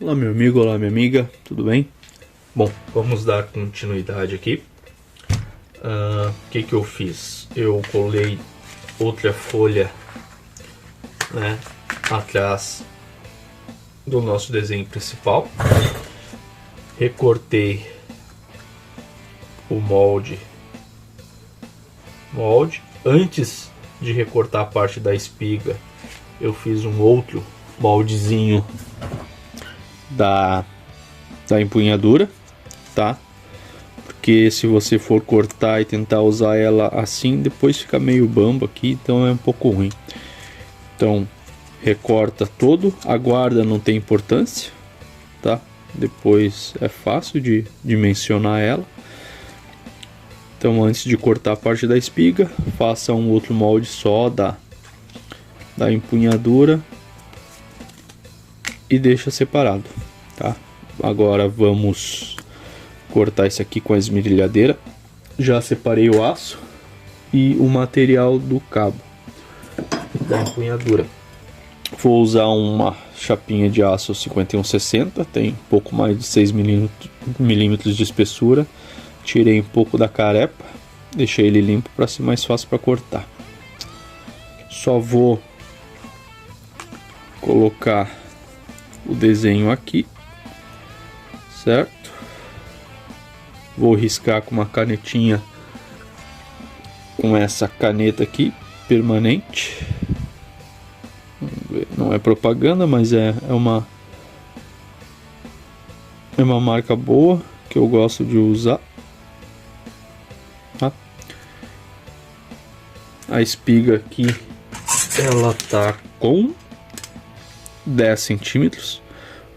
Olá meu amigo, olá minha amiga, tudo bem? Bom, vamos dar continuidade aqui. O que eu fiz? Eu colei outra folha, né, atrás do nosso desenho principal. Recortei o molde. Antes de recortar a parte da espiga, eu fiz um outro moldezinho da empunhadura, tá? Porque se você for cortar e tentar usar ela assim, depois fica meio bambo aqui, então é um pouco ruim. Então recorta todo, a guarda não tem importância, tá? Depois é fácil de dimensionar ela. Então antes de cortar a parte da espiga, faça um outro molde só da empunhadura e deixa separado, tá? Agora vamos cortar esse aqui com a esmerilhadeira. Já separei o aço e o material do cabo da empunhadura. Vou usar uma chapinha de aço 5160, tem pouco mais de 6 milímetros de espessura. Tirei um pouco da carepa, deixei ele limpo para ser mais fácil para cortar. Só vou colocar o desenho aqui, certo? Vou riscar com uma canetinha, com essa caneta aqui, permanente. Não é propaganda, mas é uma marca boa que eu gosto de usar. Tá? A espiga aqui, ela tá com 10 centímetros.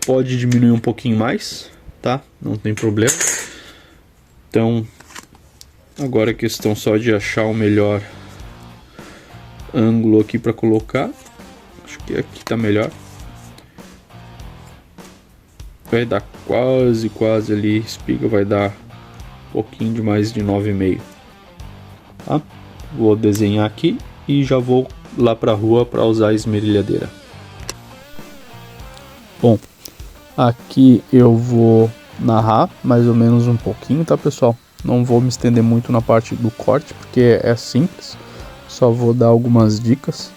Pode diminuir um pouquinho mais, tá? Não tem problema. Então, agora é questão só de achar o melhor ângulo aqui para colocar. Acho que aqui tá melhor. Vai dar quase ali, a espiga vai dar um pouquinho de mais de 9,5. Tá? Vou desenhar aqui e já vou lá pra rua para usar a esmerilhadeira. Bom, aqui eu vou narrar mais ou menos um pouquinho, tá pessoal? Não vou me estender muito na parte do corte, porque é simples. Só vou dar algumas dicas.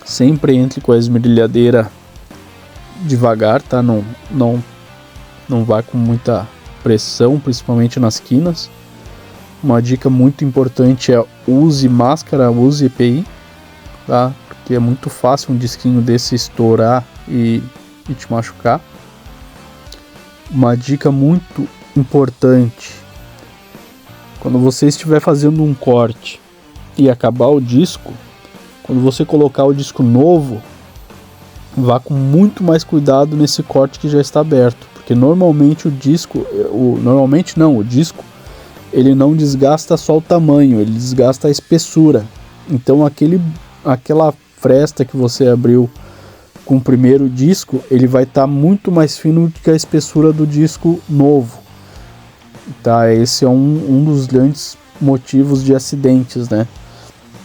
Sempre entre com a esmerilhadeira devagar, tá? Não vai com muita pressão, principalmente nas quinas. Uma dica muito importante é use máscara, use EPI, tá? Porque é muito fácil um disquinho desse estourar e te machucar. Uma dica muito importante: quando você estiver fazendo um corte e acabar o disco, quando você colocar o disco novo, vá com muito mais cuidado nesse corte que já está aberto, porque normalmente o disco ele não desgasta só o tamanho, ele desgasta a espessura. Então aquela fresta que você abriu com o primeiro disco, ele vai estar muito mais fino do que a espessura do disco novo, tá? Esse é um dos grandes motivos de acidentes, né?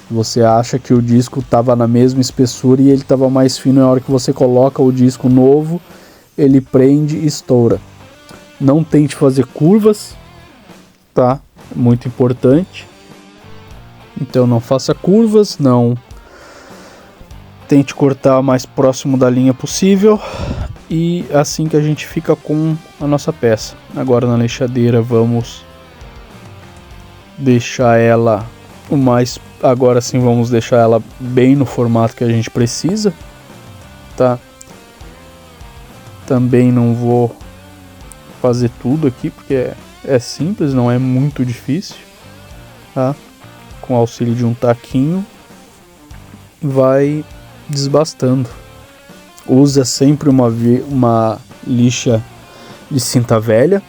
Você acha que o disco estava na mesma espessura e ele estava mais fino. Na hora que você coloca o disco novo, ele prende e estoura. Não tente fazer curvas, tá? Muito importante. Então não faça curvas, não tente cortar o mais próximo da linha possível, e assim que a gente fica com a nossa peça. Agora na lixadeira vamos deixar ela agora sim vamos deixar ela bem no formato que a gente precisa, tá? Também não vou fazer tudo aqui porque é simples, não é muito difícil, tá? Com o auxílio de um taquinho vai desbastando. Usa sempre uma lixa de cinta velha,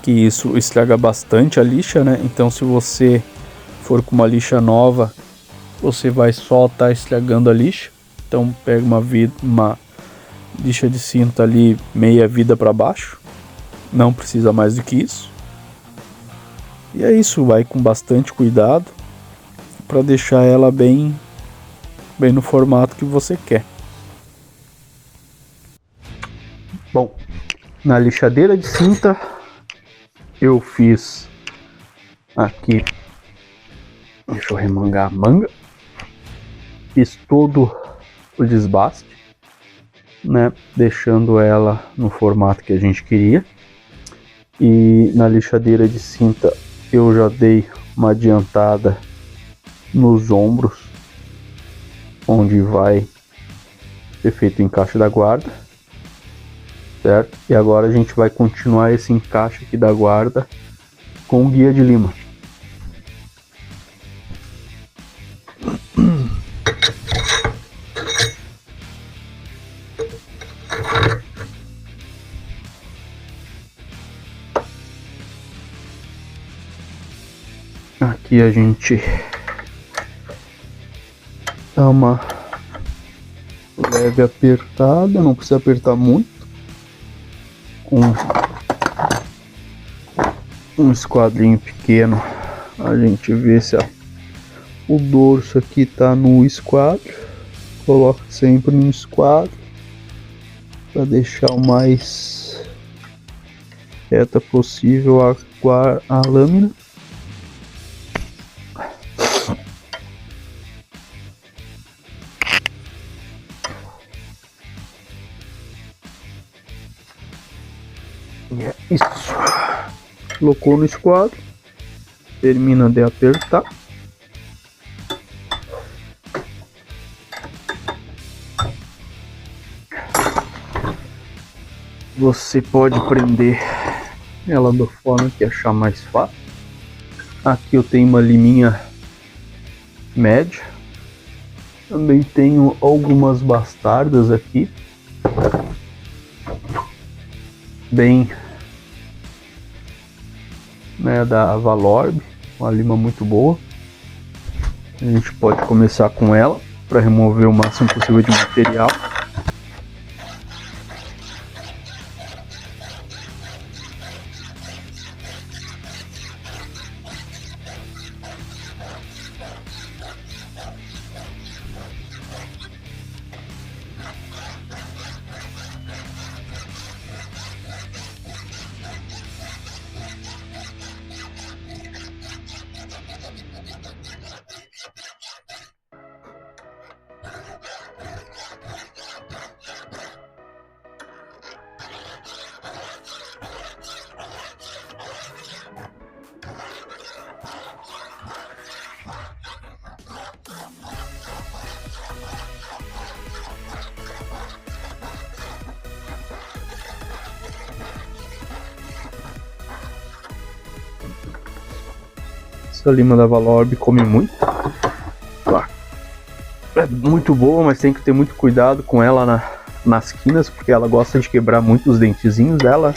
que isso estraga bastante a lixa, né? Então se você for com uma lixa nova, você vai só estar estragando a lixa. Então pega uma lixa de cinta ali meia vida para baixo, não precisa mais do que isso. E é isso, vai com bastante cuidado para deixar ela bem no formato que você quer. Bom, na lixadeira de cinta eu fiz aqui, deixa eu remangar a manga, fiz todo o desbaste, né, deixando ela no formato que a gente queria. E na lixadeira de cinta eu já dei uma adiantada nos ombros, onde vai ser feito o encaixe da guarda, certo? E agora a gente vai continuar esse encaixe aqui da guarda com guia de lima. Aqui a gente dá uma leve apertada, não precisa apertar muito. Com um esquadrinho pequeno a gente vê se o dorso aqui tá no esquadro. Coloca sempre no esquadro para deixar o mais reta possível a lâmina. Isso, colocou no esquadro, termina de apertar. Você pode prender ela da forma que achar mais fácil. Aqui eu tenho uma liminha média, também tenho algumas bastardas aqui, bem, né, da Valorbe, uma lima muito boa. A gente pode começar com ela para remover o máximo possível de material. Essa lima da Valorbe come muito. É muito boa, mas tem que ter muito cuidado com ela nas quinas, porque ela gosta de quebrar muito os dentezinhos dela.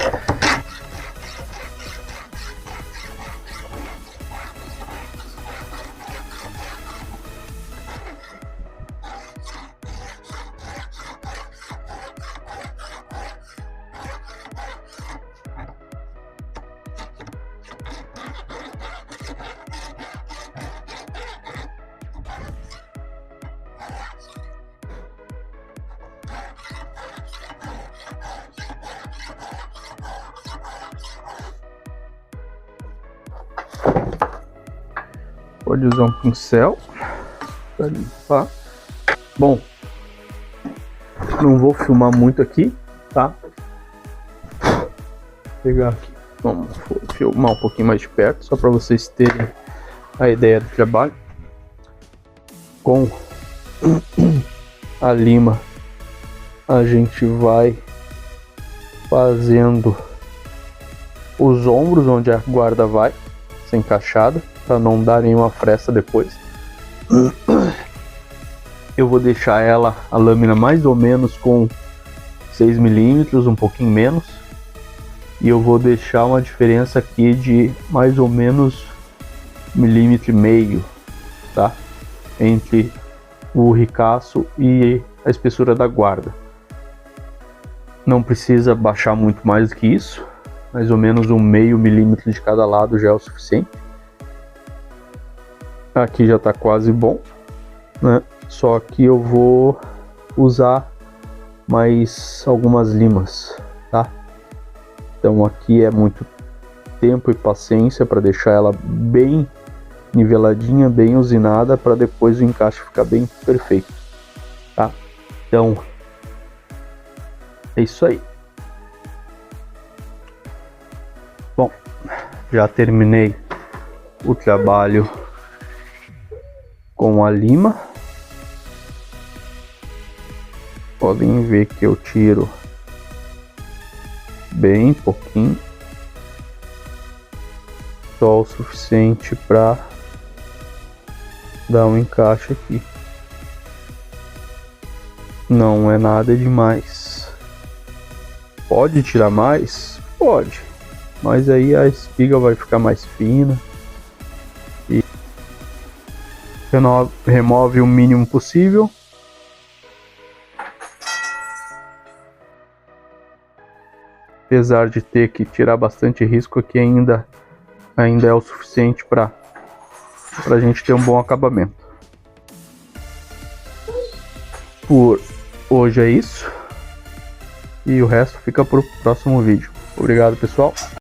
Pode usar um pincel para limpar. Bom, não vou filmar muito aqui, tá? Vou pegar aqui, vamos filmar um pouquinho mais de perto, só para vocês terem a ideia do trabalho. Com a lima a gente vai fazendo os ombros onde a guarda vai ser encaixada, para não dar nenhuma fresta depois. Eu vou deixar a lâmina mais ou menos com 6 milímetros, um pouquinho menos, e eu vou deixar uma diferença aqui de mais ou menos 1,5 milímetro, tá? Entre o ricaço e a espessura da guarda. Não precisa baixar muito mais do que isso, mais ou menos 0,5 milímetro de cada lado já é o suficiente. Aqui já está quase bom, né? Só que eu vou usar mais algumas limas. tá? Então aqui é muito tempo e paciência para deixar ela bem niveladinha, bem usinada, para depois o encaixe ficar bem perfeito, tá? Então é isso aí. Bom, já terminei o trabalho com a lima. Podem ver que eu tiro bem pouquinho, só o suficiente para dar um encaixe aqui. Não é nada demais. Pode tirar mais? Pode, mas aí a espiga vai ficar mais fina e remove o mínimo possível. Apesar de ter que tirar bastante risco, aqui ainda é o suficiente para a gente ter um bom acabamento. Por hoje é isso, e o resto fica para o próximo vídeo. Obrigado, pessoal.